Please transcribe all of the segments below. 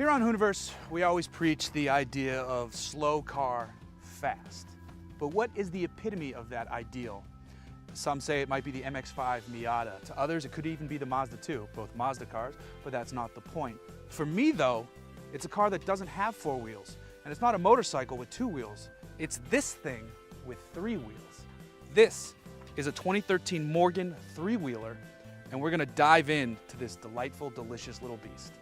Here on Hooniverse, we always preach the idea of slow car, fast. But what is the epitome of that ideal? Some say it might be the MX-5 Miata. To others, it could even be the Mazda 2, both Mazda cars, but that's not the point. For me though, it's a car that doesn't have four wheels, and it's not a motorcycle with two wheels. It's this thing with three wheels. This is a 2013 Morgan three-wheeler, and we're gonna dive into this delightful, delicious little beast.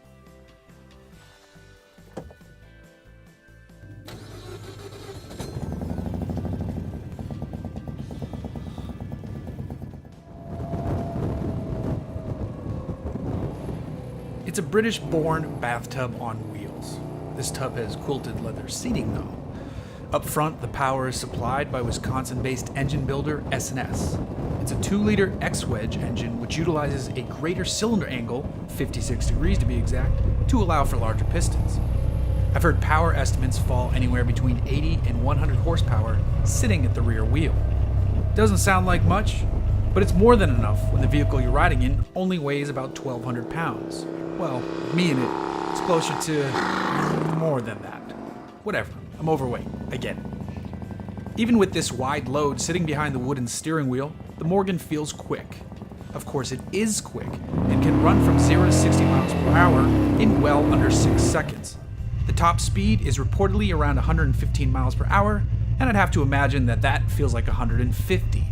It's a British-born bathtub on wheels. This tub has quilted leather seating though. Up front, the power is supplied by Wisconsin-based engine builder S&S. It's a 2-liter X-Wedge engine which utilizes a greater cylinder angle, 56 degrees to be exact, to allow for larger pistons. I've heard power estimates fall anywhere between 80 and 100 horsepower sitting at the rear wheel. Doesn't sound like much, but it's more than enough when the vehicle you're riding in only weighs about 1,200 pounds. Well, me and it's closer to more than that. Whatever, I'm overweight, again. Even with this wide load sitting behind the wooden steering wheel, the Morgan feels quick. Of course it is quick, and can run from 0 to 60 miles per hour in well under 6 seconds. The top speed is reportedly around 115 miles per hour, and I'd have to imagine that that feels like 150.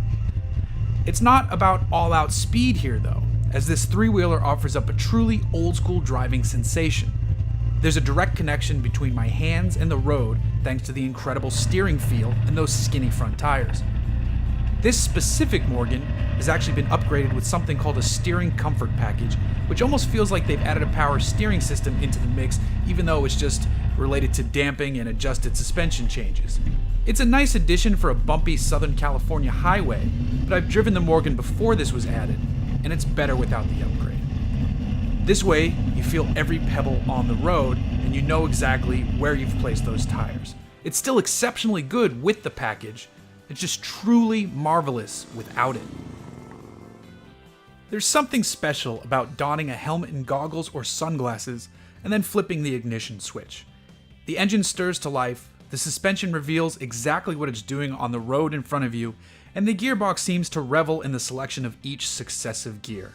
It's not about all-out speed here though, as this three-wheeler offers up a truly old-school driving sensation. There's a direct connection between my hands and the road thanks to the incredible steering feel and those skinny front tires. This specific Morgan has actually been upgraded with something called a steering comfort package, which almost feels like they've added a power steering system into the mix, even though it's just related to damping and adjusted suspension changes. It's a nice addition for a bumpy Southern California highway, but I've driven the Morgan before this was added, and it's better without the upgrade. This way, you feel every pebble on the road, and you know exactly where you've placed those tires. It's still exceptionally good with the package, it's just truly marvelous without it. There's something special about donning a helmet and goggles or sunglasses, and then flipping the ignition switch. The engine stirs to life, the suspension reveals exactly what it's doing on the road in front of you, and the gearbox seems to revel in the selection of each successive gear.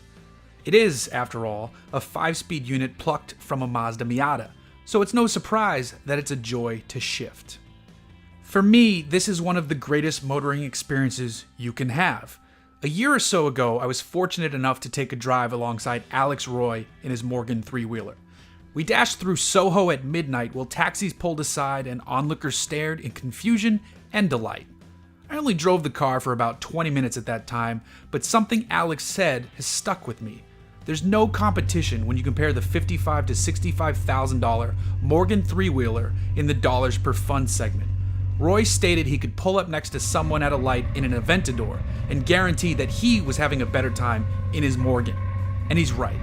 It is, after all, a 5-speed unit plucked from a Mazda Miata, so it's no surprise that it's a joy to shift. For me, this is one of the greatest motoring experiences you can have. A year or so ago, I was fortunate enough to take a drive alongside Alex Roy in his Morgan three-wheeler. We dashed through Soho at midnight while taxis pulled aside and onlookers stared in confusion and delight. I only drove the car for about 20 minutes at that time, but something Alex said has stuck with me. There's no competition when you compare the $55,000 to $65,000 Morgan three-wheeler in the dollars per fund segment. Roy stated he could pull up next to someone at a light in an Aventador and guarantee that he was having a better time in his Morgan. And he's right.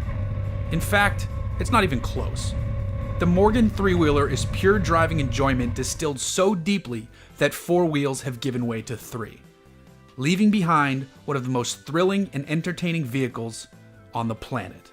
In fact, it's not even close. The Morgan three-wheeler is pure driving enjoyment distilled so deeply that 4 wheels have given way to 3, leaving behind one of the most thrilling and entertaining vehicles on the planet.